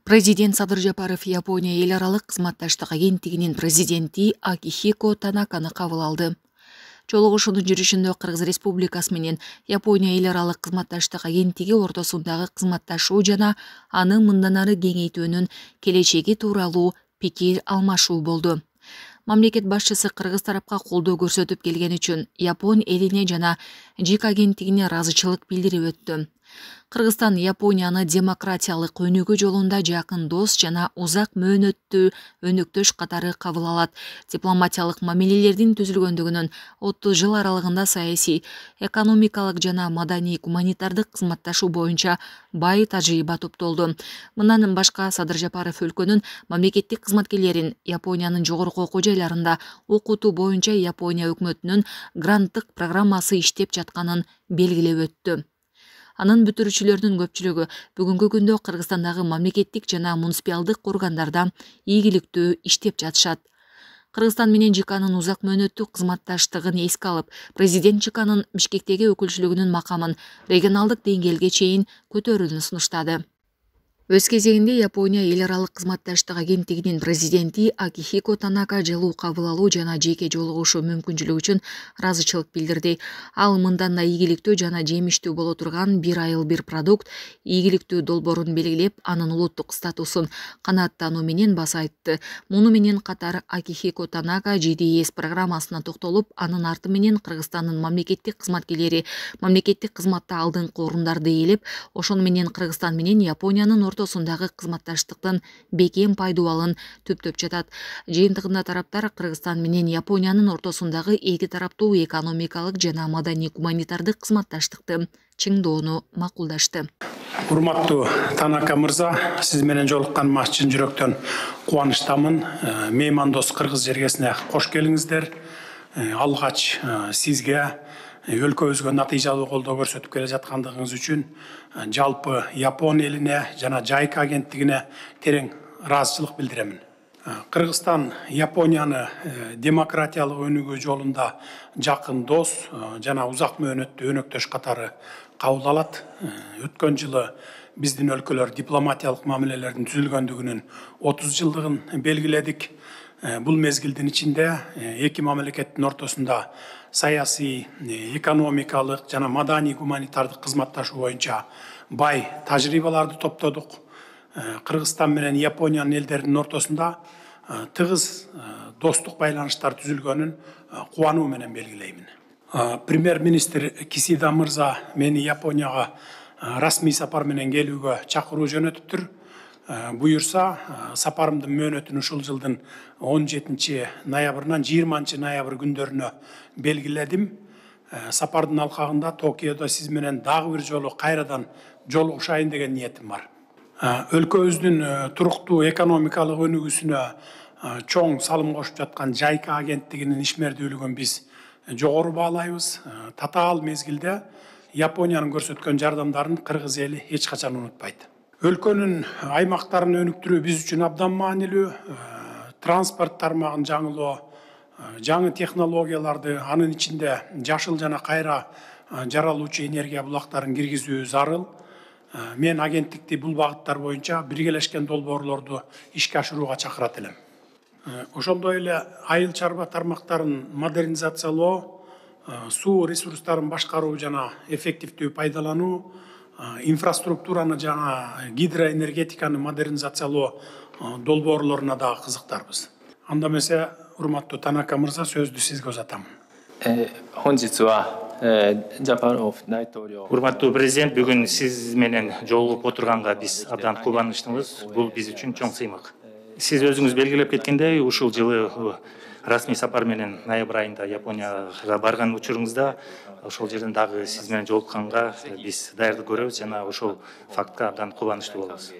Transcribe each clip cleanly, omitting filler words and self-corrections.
Президент Садыр Жапаров Япония эл аралык кызматташтык агенттигинин президенти Акихико Танаканы кабыл алды. Жолугушуунун жүрүшүндө Кыргыз Республикасы менен Япония эл аралык кызматташтык агенттиги ортосундагы кызматташуу жана аны мындан ары кеңейтүүнүн келечеги тууралуу пикир алмашуу болду. Мамлекет башчысы Кыргыз тарапка колдоо көрсөтүп келген үчүн Япон элине жана ЖИК агенттигине ыраазычылык билдирип өттү. Кыргызстан Японияны демократиялык өнүгүү жолунда жакын дос жана узак мөөнөттүү өнөктөш катары кабыл алат. Дипломатиялык мамилелердин түзүлгөндүгүнөн 30 жыл аралыгында саясий, экономикалык жана маданий гуманитардык кызматташуу боюнча бай тажрыйба топтолду. Мындан башка Садыр Жапаров өлкөнүн мамлекеттик кызматкерлерин Япониянын жогорку окуу жайларында окутуу боюнча Япония өкмөтүнүн гранттык программасы иштеп жатканын белгилеп өттү. Анын бүтүрүүчүлөрүнүн көпчүлүгү бүгүнкү күндө Кыргызстандагы мамлекеттик жана муниципалдык органдарда ийгиликтүү иштеп жатышат. Кыргызстан менен ЖИКанын узак мөөнөттүү кызматташтыгын эске алып, президент ЖИКанын Бишкектеги өкүлчүлүгүнүн макамын регионалдык деңгээлге чейин көтөрүүнү сунуштады. Өз кезегинде Япония эл аралык кызматташтык агенттигинин президенти Акихико Танака жылуу кабыл алуу жана жеке жолугушуу мүмкүнчүлүгү үчүн ыраазычылык билдирди. Ал мындан да ийгиликтүү жана жемиштүү боло турган бир айыл бир продукт ийгиликтүү долбоорун белгилеп, анын улуттук статусун канааттануу менен баса айтты. Муну менен катар Акихико Танака GDS программасына токтолуп, анын арты менен Кыргызстандын мамлекеттик кызматкерлери мамлекеттик кызматта алдыңкы орундарды ээлеп, ошону менен Кыргызстан менен Япониянын ортосундагы кызматташтыктын бекем пайдубалын түптөп жатат. Жыйынтыгында тараптар Кыргызстан менен Япониянын ортосундагы эки тараптуу экономикалык жана маданий гуманитардык кызматташтыкты чыңдоону макулдашты. Урматтуу Танака мырза, сиз менен жолукканыма чын жүрөктөн кубанычтамын. Меймандос Кыргыз жергесине кош келиңиздер. Алгач сизге өлкөбүзгө натыйжалуу колдоо көрсөтүп келе жаткандыгыңыз үчүн жалпы Япон элине жана ЖАИК агенттигине терең ыраазычылык билдиремин. Кыргызстан Японияны демократиялык өнүгүү жолунда жакын дос жана узак мөөнөттүү өнөктөш катары кабыл алат. Өткөн жылы биздин өлкөлөр дипломатиялык мамилелердин түзүлгөндүгүнүн 30 жылдыгын белгиледик. Бул мезгилдин ичинде эки мамлекеттин ортосунда саясий, экономикалык жана маданий гуманитардык кызматташуу боюнча бай тажрыйбаларды топтодук. Кыргызстан менен Япониянын элдеринин ортосунда тыгыз достук байланыштар түзүлгөнүн кубануу менен белгилеймин. Премьер-министр Кисида мырза мени Японияга расмий сапар менен келүүгө чакыруу жөнөтүптүр. Буюрса, сапарымдын мөөнөтүн ушул жылдын 17 ноябрынан 20 ноябрь күндөрүнө белгиледим. Сапардын алкагында Токиодо сиз менен дагы бир жолу кайрадан жолугушайын деген ниетим бар. Өлкөбүздүн туруктуу экономикалык өнүгүүсүнө чоң салым кошуп жаткан ЖАИК агенттигинин ишмердүүлүгүн биз жогору баалайбыз. Татаал мезгилде Япониянын көрсөткөн жардамдарын Кыргыз эли эч качан унутпайт. Өлкөнүн аймактарын өнүктүрүү биз үчүн абдан маанилүү. Транспорт тармагын жаңылоо, жаңы технологияларды, анын ичинде жашыл жана кайра жаралуучу энергия булактарын киргизүү зарыл. Мен агенттикти бул багыттар боюнча биргелешкен долбоорлорду ишке ашырууга чакырат элем. Ошондой эле айыл чарба тармактарын модернизациялоо, суу ресурстарын башкаруу жана эффективдүү пайдалануу, инфраструктураны жана гидроэнергетиканы модернизациялоо долбоорлоруна дагы кызыктарбыз. Анда эмесе, урматтуу Танака мырза, сөздү сизге узатамын. Урматтуу президент, бүгүн сиз менен жолугуп отурганга биз абдан кубанычтабыз. Бул биз үчүн чоң сыймык. Сиз өзүңүз белгилеп кеткендей, ушул жылы расмий сапар менен ноябрь айында Японияга барган учуруңузда ошол жерден дагы сиз менен жолукканга биз даярдык көрөбүз жана ошол фактка абдан кубанычтуу болобуз.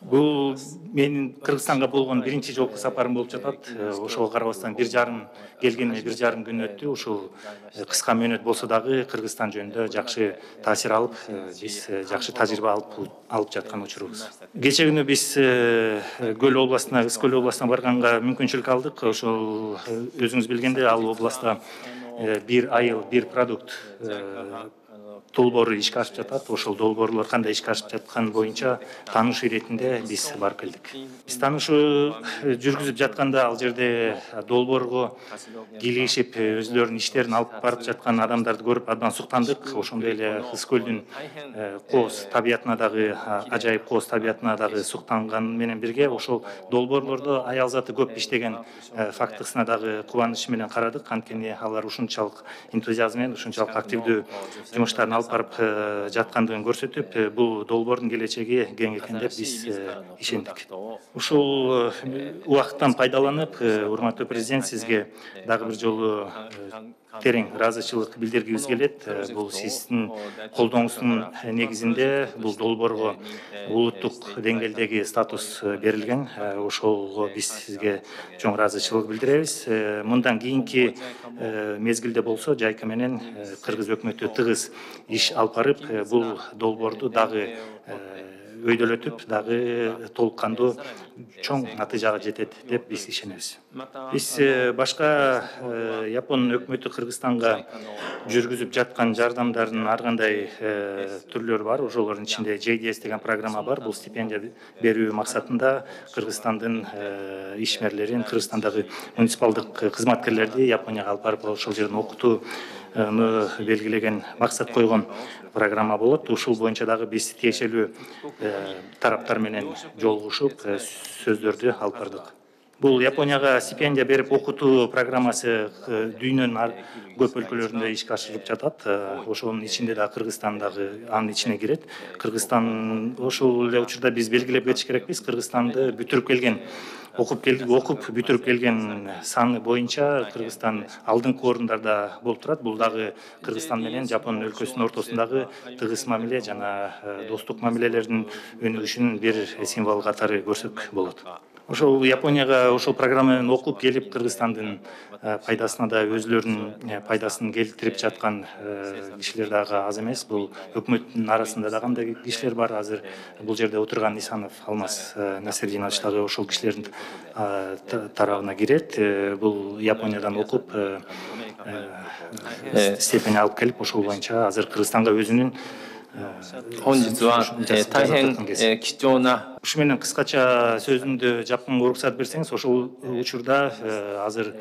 Бул менин Кыргызстанга болгон биринчи жолку сапарым болуп жатат. Ошого карабастан келгениме 1,5 күн өттү. Ушул кыска мөөнөт болсо дагы Кыргызстан жөнүндө жакшы таасир алып, биз жакшы тажрыйба алып жаткан учурубуз. Кечээ күнү биз Көл областына, Ысык Көл областына барганга мүмкүнчүлүк алдык. Ошол өзүңүз билгендей, ал областта бир айыл, бир продукт долбоору ишке ашып жатат. Ошол долбоорлор кандай ишке ашып жатканы боюнча таанышуу иретинде биз барып келдик. Биз таанышуу жүргүзүп жатканда ал жерде долбоорго кийлигишип өзлөрүнүн иштерин алып барып жаткан адамдарды көрүп абдан суктандык. Ошондой эле Кыз көлдүн кооз табиятына дагы, ажайып кооз табиятына дагы суктанган менен бирге ошол долбоорлордо аял заты көп иштеген фактысына дагы кубаныч менен карадык. Анткени алар ушунчалык энтузиазм менен, ушунчалык активдүү жумуштарын алып барып жаткандыгын көрсөтүп, бул долбоордун келечеги кең экен деп биз ишендик. Ушул убакыттан пайдаланып, урматтуу президент, сизге дагы бир жолу терең ыраазычылык билдиргибиз келет. Бул сиздин колдооңуздун негизинде бул долбоорго улуттук деңгээлдеги статус берилген. Ошого биз сизге чоң ыраазычылык билдиребиз. Мындан кийинки мезгилде болсо Жайка менен кыргыз өкмөтү тыгыз иш алып барып, бул долбоорду дагы өйдөлөтүп, дагы толук кандуу чоң натыйжага жетет деп биз ишенебиз. Биз башка Япон өкмөтү Кыргызстанга жүргүзүп жаткан жардамдардын ар кандай түрлөрү бар. Ошолордун ичинде JDS деген программа бар. Бул стипендия берүү максатында Кыргызстандын ишмерлерин, Кыргызстандагы муниципалдык кызматкерлерди Японияга алып барып ошол жерден окутууну белгилеген максат койгон программа болот. Ушул боюнча дагы биз тиешелүү тараптар менен жолугушуп, сөздөрдү алып бардык. Бул Японияга стипендия берип окутуу программасы дүйнөнүн көп өлкөлөрүндө ишке ашырылып жатат. Ошонун ичинде да Кыргызстан дагы анын ичине кирет. Кыргызстан ошол эле учурда биз белгилеп кетиш керекпиз. Кыргызстанды бүтүрүп келген, окуп бүтүрүп келген саны боюнча Кыргызстан алдыңкы орундарда болуп турат. Бул дагы Кыргызстан менен Жапон өлкөсүнүн ортосундагы тыгыз мамиле жана достук мамилелердин өнүгүшүнүн бир символу катары көрсөтүк болот. Ошол Японияга ошол программа менен окуп келип, Кыргызстандын пайдасына да өзлөрүнүн пайдасын келтирип жаткан кишилер дагы аз эмес. Бул өкмөттүн арасында да кандай кишилер бар. Азыр бул жерде отурган Исанов Алмаз Насирдинович дагы ошол кишилердин тарабына кирет. Бул Япониядан окуп степень алып келип, ошол боюнча азыр Кыргызстанга өзүнүн 本日は大変貴重な Ушу менен кыскача сөзүмдү жапканга уруксат берсеңиз, ошол учурда азыр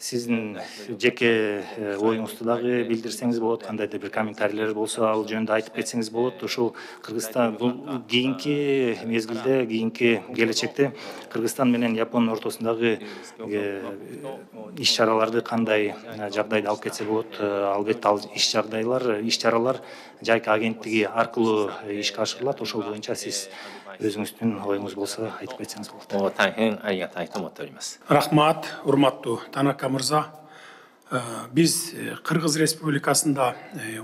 сиздин жеке оюңузду дагы билдирсеңиз болот, кандайдыр бир комментарийлер болсо ал жөнүндө айтып кетсеңиз болот. Ошол Кыргызстан бул кийинки мезгилде, кийинки келечекте Кыргызстан менен Япондун ортосундагы иш чараларды кандай жагдайда алып кетсе болот. Албетте ал иш чаралар Жайка агенттиги аркылуу ишке ашырылат. Ошол боюнча сиз өзүңүздүн оюңуз болсо айтып кетсеңиз болот. 大変ありがたいと思っております。 Рахмат, урматтуу Танака мырза. Биз Кыргыз Республикасында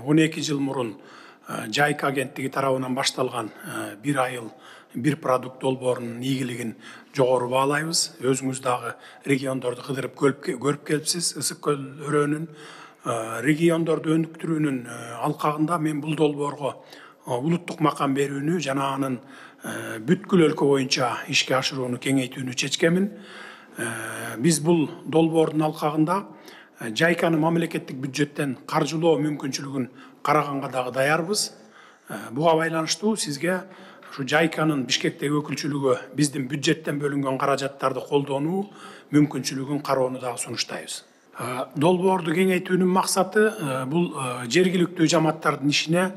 12 жыл мурун Жайка агенттиги тарабынан башталган бир айыл бир продукт долбоорунун ийгилигин жогору баалайбыз. Өзүңүз дагы региондорду кыдырып көрүп келипсиз. Ысык көл өрөөнүн региондорду өнүктүрүүнүн алкагында мен бул долбоорго улуттук макам берүүнү жана анын бүткүл өлкө боюнча ишке ашырууну кеңейтүүнү чечкенмин. Биз бул долбоордун алкагында Жайканы мамлекеттик бюджеттен каржылоо мүмкүнчүлүгүн караганга дагы даярбыз. Буга байланыштуу сизге ушу Жайканын Бишкектеги өкүлчүлүгү биздин бюджеттен бөлүнгөн каражаттарды колдонуу мүмкүнчүлүгүн кароону дагы сунуштайбыз. Долбоорду кеңейтүүнүн максаты бул жергиликтүү жамааттардын ишине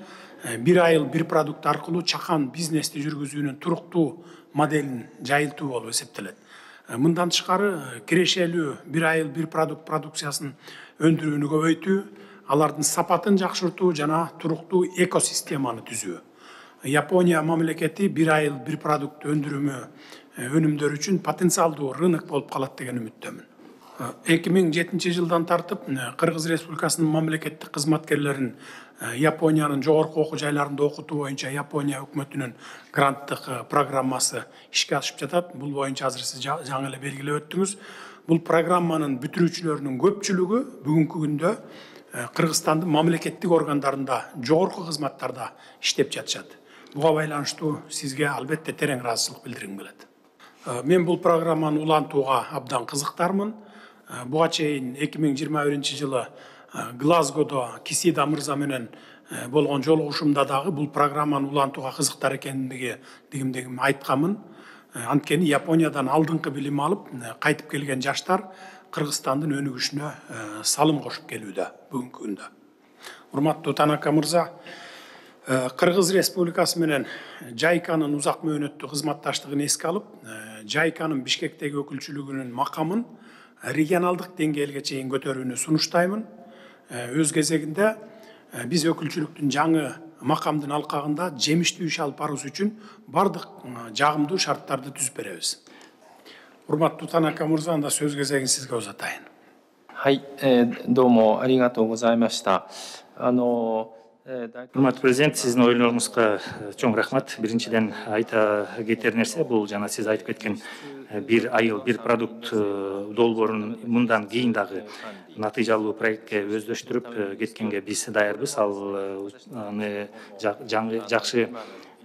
бир айыл бир продукт аркылуу чакан бизнести жүргүзүүнүн туруктуу моделин жайылтуу болуп эсептелет. Мындан тышкары кирешелүү бир айыл бир продукт продукциясын өндүрүүнү көбөйтүү, алардын сапатын жакшыртуу жана туруктуу экосистеманы түзүү. Япония мамлекети бир айыл бир продукт өнүмдөр үчүн потенциалдуу рынок болуп калат деген үмүттөмүн. 2007 жылдан тартып Кыргыз Республикасынын мамлекеттик кызматкерлерин Япониянын жогорку окуу жайларында окутуу боюнча Япония өкмөтүнүн гранттык программасы ишке ашып жатат. Бул боюнча азыр сиз жаңы эле белгилеп өттүңүз. Бул программанын бүтүрүүчүлөрүнүн көпчүлүгү бүгүнкү күндө Кыргызстандын мамлекеттик органдарында жогорку кызматтарда иштеп жатышат. Буга байланыштуу сизге албетте терең ыраазычылык билдиргим келет. Мен бул программаны улантууга абдан кызыктармын. Буга чейин 2021 жылы Глазгодо Кисида мырза менен болгон жолугушумда дагы бул программаны улантууга кызыктар экендигин айтканмын. Анткени Япониядан алдыңкы билим алып, кайтып келген жаштар Кыргызстандын өнүгүшүнө салым кошуп келүүдө бүгүнкү күндө. Урматтуу Танака мырза, Кыргыз Республикасы менен JICAнын узак мөөнөттүү кызматташтыгын эске алып, JICAнын Бишкектеги өкүлчүлүгүнүн макамын регионалдык деңгээлге чейин көтөрүүнү сунуштаймын. Өз кезегинде биз өкүлчүлүктүн жаңы макамдын алкагында жемиштүү иш алып баруу үчүн бардык жагымдуу шарттарды түзүп беребиз. Урматтуу Танака мырза, анда сөз кезегин сизге узатайын. はい、どうもありがとうございました。Урматтуу президент, сиздин ойлоруңузга чоң рахмат. Биринчиден айта кетер нерсе, бул жана сиз айтып кеткен бир айыл, бир продукт долбоорун мындан кийин дагы натыйжалуу проектке өздөштүрүп кеткенге биз даярбыз. Ал аны жакшы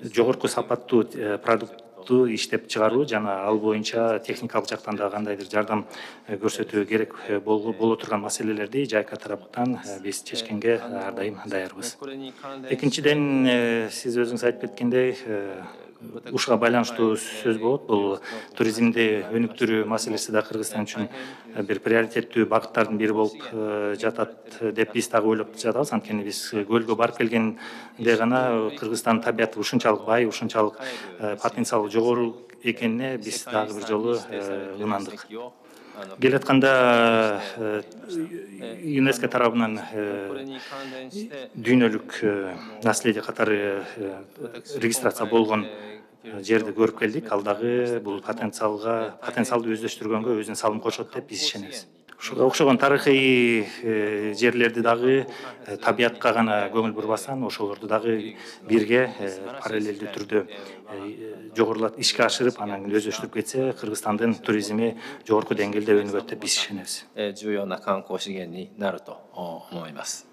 жогорку сапаттуу продукт иштеп чыгаруу жана ал боюнча техникалык жактан да кандайдыр жардам көрсөтүү керек боло турган маселелерди JICA тараптан биз чечкенге ар дайым даярбыз. Экинчиден, сиз өзүңүз айтып кеткендей, ушуга байланыштуу сөз болот. Бул туризмди өнүктүрүү маселеси да Кыргызстан үчүн бир приоритеттүү багыттардын бири болуп жатат деп биз дагы ойлоп жатабыз. Анткени биз көлгө барып келгенде гана Кыргызстандын табияты ушунчалык бай, ушунчалык потенциалы жогору экенине биз дагы бир жолу ынандык. Келатканда ЮНЕСКО тарабынан дүйнөлүк наследие катары регистрация болгон жерди көрүп келдик. Ал дагы бул потенциалды өздөштүргөнгө өзүнүн салым кошот деп биз ишенебиз. Ушуга окшогон тарыхый жерлерди дагы табиятка гана көңүл бурбастан, ошолорду дагы бирге параллелдүү түрдө жогорулат ишке ашырып, анан өздөштүрүп кетсе, Кыргызстандын туризми жогорку деңгээлде өнүгөт деп биз ишенебиз. 重要な観光資源になると思います。